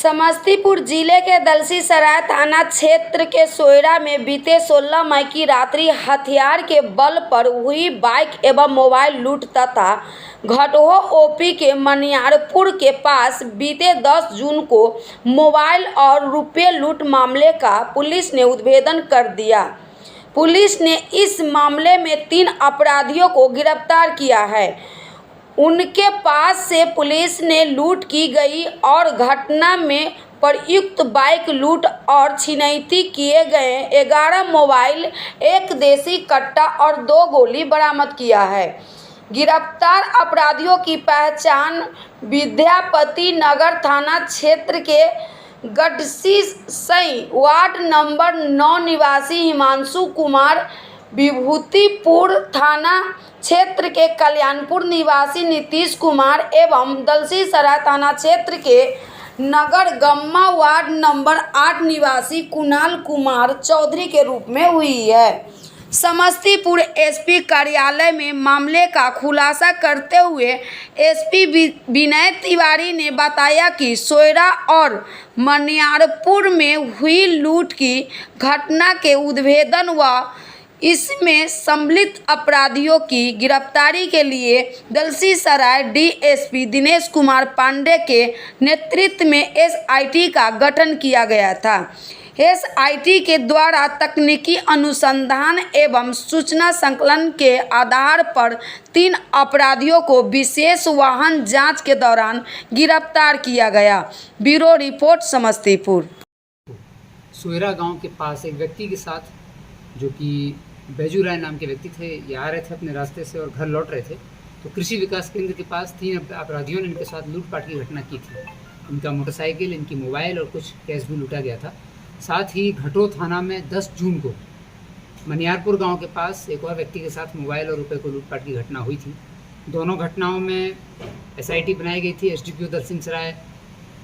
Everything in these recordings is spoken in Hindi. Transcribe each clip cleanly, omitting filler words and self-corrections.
समस्तीपुर जिले के दलसीसराय थाना क्षेत्र के सोयरा में बीते 16 मई की रात्रि हथियार के बल पर हुई बाइक एवं मोबाइल लूट तथा घटोह ओपी के मनियारपुर के पास बीते 10 जून को मोबाइल और रुपये लूट मामले का पुलिस ने उद्भेदन कर दिया। पुलिस ने इस मामले में 3 अपराधियों को गिरफ्तार किया है। उनके पास से पुलिस ने लूट की गई और घटना में प्रयुक्त बाइक लूट और छिनैती किए गए 11 मोबाइल, 1 देसी कट्टा और 2 गोली बरामद किया है। गिरफ्तार अपराधियों की पहचान विद्यापति नगर थाना क्षेत्र के गढ़सीसई वार्ड नंबर 9 निवासी हिमांशु कुमार, विभूतिपुर थाना क्षेत्र के कल्याणपुर निवासी नीतीश कुमार एवं दलसीसराय थाना क्षेत्र के नगरगम्मा वार्ड नंबर 8 निवासी कुणाल कुमार चौधरी के रूप में हुई है। समस्तीपुर एसपी कार्यालय में मामले का खुलासा करते हुए एसपी विनय तिवारी ने बताया कि सोयरा और मनियारपुर में हुई लूट की घटना के उद्भेदन व इसमें सम्मिलित अपराधियों की गिरफ्तारी के लिए दलसीसराय डीएसपी दिनेश कुमार पांडे के नेतृत्व में एसआईटी का गठन किया गया था। एसआईटी के द्वारा तकनीकी अनुसंधान एवं सूचना संकलन के आधार पर 3 अपराधियों को विशेष वाहन जांच के दौरान गिरफ्तार किया गया। Bureau report, Samastipur. सोयरा गांव के पास एक व्यक्ति के साथ, जो कि बैजू राय नाम के व्यक्ति थे, ये आ रहे थे अपने रास्ते से और घर लौट रहे थे, तो कृषि विकास केंद्र के पास 3 अपराधियों ने इनके साथ लूटपाट की घटना की थी। इनका मोटरसाइकिल, इनकी मोबाइल और कुछ कैश भी लूटा गया था। साथ ही घटोह थाना में 10 जून को मनियारपुर गांव के पास एक और व्यक्ति के साथ मोबाइल और रुपए को लूटपाट की घटना हुई थी। दोनों घटनाओं में एसआईटी बनाई गई थी एसडीपीओ दलसिंहसराय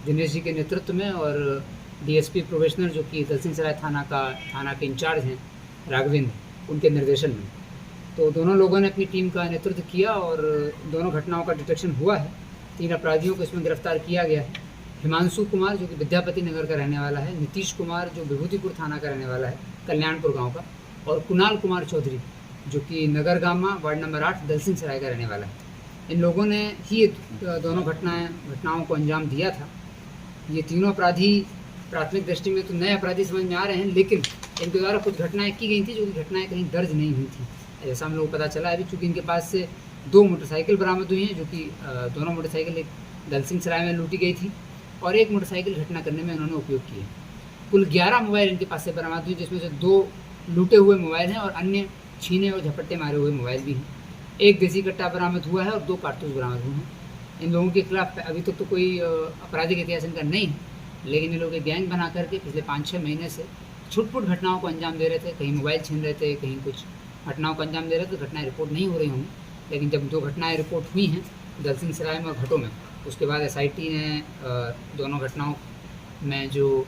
दिनेश जी के नेतृत्व में और डीएसपी प्रोबेशनर, जो कि दलसिंहसराय थाना के इंचार्ज हैं राघवेंद्र, उनके निर्देशन में। तो दोनों लोगों ने अपनी टीम का नेतृत्व किया और दोनों घटनाओं का डिटेक्शन हुआ है। 3 अपराधियों को इसमें गिरफ्तार किया गया है। हिमांशु कुमार, जो कि विद्यापति नगर का रहने वाला है, नीतीश कुमार, जो विभूतिपुर थाना का रहने वाला है, कल्याणपुर गांव का, और कुणाल कुमार चौधरी, जो कि नगरगामा वार्ड नंबर 8 दलसिंहसराय का रहने वाला है। इन लोगों ने ही दोनों घटनाओं को अंजाम दिया था। ये तीनों अपराधी प्राथमिक दृष्टि में तो नए अपराधी समझ में आ रहे हैं, लेकिन इनके द्वारा कुछ घटनाएं की गई थी जो कि घटनाएं कहीं दर्ज नहीं हुई थी, ऐसा हम लोग को पता चला है अभी। चूँकि इनके पास से 2 मोटरसाइकिल बरामद हुई हैं, जो कि दोनों मोटरसाइकिल एक दलसिंहसराय में लूटी गई थी और एक मोटरसाइकिल घटना करने में उन्होंने उपयोग किए। कुल 11 मोबाइल इनके पास से बरामद हुई, जिसमें से 2 लूटे हुए मोबाइल हैं और अन्य छीने और झपट्टे मारे हुए मोबाइल भी हैं। 1 देसी कट्टा बरामद हुआ है और 2 कारतूस बरामद हुए हैं। इन लोगों के खिलाफ अभी तक तो कोई आपराधिक इतिहास इनका नहीं है, लेकिन ये लोग एक गैंग बना करके पिछले 5-6 महीने से छुटपुट घटनाओं को अंजाम दे रहे थे। कहीं मोबाइल छीन रहे थे, कहीं कुछ घटनाओं को अंजाम दे रहे थे। घटनाएं रिपोर्ट नहीं हो रही होंगी, लेकिन जब 2 घटनाएं रिपोर्ट हुई हैं दलसिंहसराय में और घटों में, उसके बाद एसआईटी ने दोनों घटनाओं में जो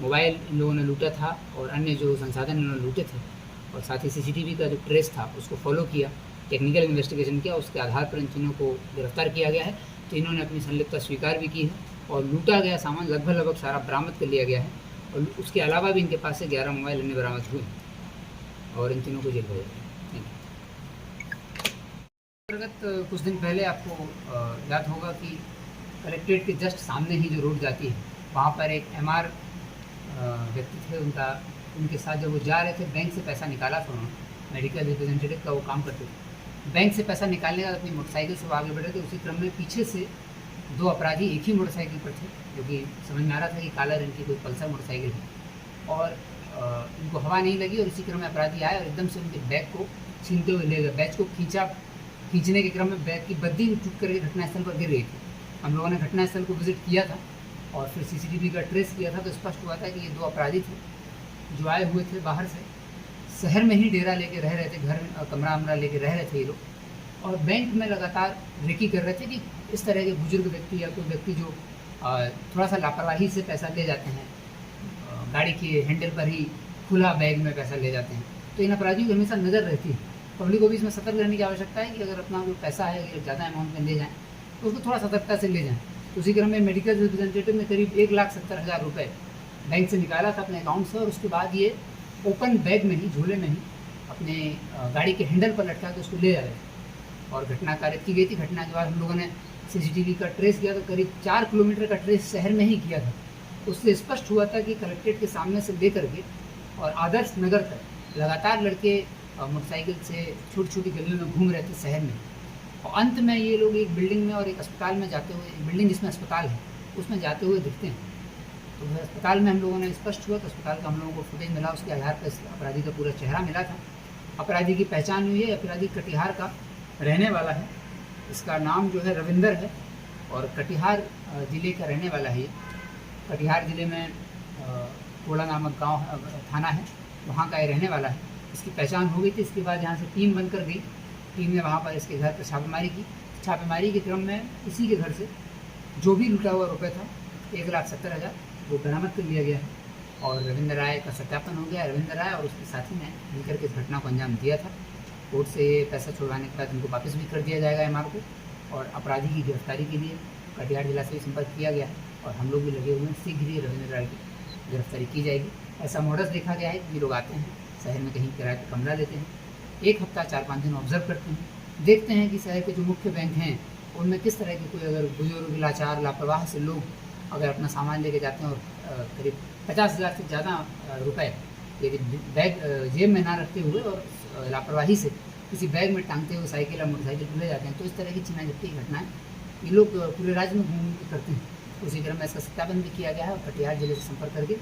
मोबाइल इन लोगों ने लूटा था और अन्य जो संसाधन इन्होंने लूटे थे और साथ ही सीसीटीवी का जो ट्रेस था उसको फॉलो किया, टेक्निकल इन्वेस्टिगेशन किया। उसके आधार पर इन तीनों को गिरफ्तार किया गया है। तीनों ने अपनी संलिप्तता स्वीकार भी की है और लूटा गया सामान लगभग सारा बरामद कर लिया गया है। और उसके अलावा भी इनके पास से 11 मोबाइल अन्य बरामद हुए और इन तीनों को जेल भेजा गया। Thank you. अंतर्गत कुछ दिन पहले आपको याद होगा कि कलेक्ट्रेट के जस्ट सामने ही जो रोड जाती है, वहाँ पर एक एमआर व्यक्ति थे, उनके साथ जब वो जा रहे थे, बैंक से पैसा निकाला था उन्होंने, मेडिकल रिप्रेजेंटेटिव का वो काम करते थे। बैंक से पैसा निकालने का अपनी मोटरसाइकिल से वो आगे बढ़े थे। उसी क्रम में पीछे से 2 अपराधी एक ही मोटरसाइकिल पर थे, जो कि समझ में आ रहा था कि काला रंग की कोई पल्सर मोटरसाइकिल है, और इनको हवा नहीं लगी और इसी क्रम में अपराधी आए और एकदम से उनके बैग को छीनते हुए ले गए। बैग को खींचने के क्रम में बैग की बद्दी टूट करके घटनास्थल पर गिर गई थी। हम लोगों ने घटनास्थल को विजिट किया था और फिर सीसीटीवी का ट्रेस किया था, तो स्पष्ट हुआ था कि ये 2 अपराधी थे जो आए हुए थे बाहर से, शहर में ही डेरा लेके रह रहे थे, घर में कमरा वमरा लेके रह रहे थे ये लोग, और बैंक में लगातार रेकी कर रहे थे कि इस तरह के बुजुर्ग व्यक्ति या कोई व्यक्ति जो थोड़ा सा लापरवाही से पैसा ले जाते हैं, गाड़ी के हैंडल पर ही खुला बैग में पैसा ले जाते हैं, तो इन अपराधियों की हमेशा नज़र रहती है। पब्लिक को भी इसमें सतर्क रहने की आवश्यकता है कि अगर अपना कोई पैसा है, अगर ज़्यादा अमाउंट में ले जाएँ तो उसको थोड़ा सतर्कता से ले जाएँ। तो उसी क्रम में मेडिकल रिप्रेजेंटेटिव ने करीब 1,70,000 रुपये बैंक से निकाला था अपने अकाउंट से, और उसके बाद ये ओपन बैग में ही, झोले में ही अपने गाड़ी के हैंडल पर लटका के उसको ले जा रहे थे। और घटना कारित की गई थी। घटना के बाद हम लोगों ने CCTV का ट्रेस किया तो करीब 4 किलोमीटर का ट्रेस शहर में ही किया था। उससे स्पष्ट हुआ था कि कलेक्ट्रेट के सामने से लेकर के और आदर्श नगर तक लगातार लड़के मोटरसाइकिल से छोटी छोटी गलियों में घूम रहे थे शहर में। और अंत में ये लोग एक बिल्डिंग में और एक अस्पताल में जाते हुए, बिल्डिंग जिसमें अस्पताल है उसमें जाते हुए दिखते हैं। तो फिर अस्पताल में हम लोगों ने स्पष्ट हुआ तो अस्पताल का हम लोगों को फुटेज मिला, उसके आधार पर अपराधी का पूरा चेहरा मिला था। अपराधी की पहचान हुई है। अपराधी कटिहार का रहने वाला है। इसका नाम जो है रविंदर है और कटिहार ज़िले का रहने वाला है। ये कटिहार ज़िले में कोड़ा नामक गांव थाना है, वहाँ का ये रहने वाला है। इसकी पहचान हो गई थी। इसके बाद यहाँ से टीम बनकर गई। टीम ने वहाँ पर इसके घर पर छापेमारी की। छापेमारी के क्रम में इसी के घर से जो भी लूटा हुआ रुपये था 1,70,000 वो बरामद कर लिया गया है और रविंद्र राय का सत्यापन हो गया। रविंद्र राय और उसके साथी ने मिलकर के इस घटना को अंजाम दिया था। कोर्ट से पैसा छुड़वाने के बाद उनको वापस भी कर दिया जाएगा MR को, और अपराधी की गिरफ्तारी के लिए कटिहार जिला से भी संपर्क किया गया है और हम लोग भी लगे हुए हैं। शीघ्र ही रविंद्र राय की गिरफ्तारी की जाएगी। ऐसा मॉडस देखा गया है कि ये लोग आते हैं शहर में, कहीं किराए पर कमरा लेते हैं, 1 हफ्ता 4-5 दिन ऑब्जर्व करते हैं, देखते हैं कि शहर के जो मुख्य बैंक हैं उनमें किस तरह के कोई अगर बुजुर्ग, लाचार, लापरवाह से लोग अगर अपना सामान लेके जाते हैं और करीब 50,000 से ज़्यादा रुपए यदि बैग जेब में ना रखते हुए और लापरवाही से किसी बैग में टांगते हुए साइकिल या मोटरसाइकिल पर ले जाते हैं, तो इस तरह की छीना झपटी की घटनाएं ये लोग पूरे राज्य में घूम करते हैं। उसी क्रम में इसका सत्यापन भी किया गया है और कटिहार जिले से संपर्क करके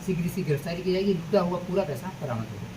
शीघ्र गिरफ्तारी की जाएगी। लूटा हुआ पूरा पैसा बरामद होगा।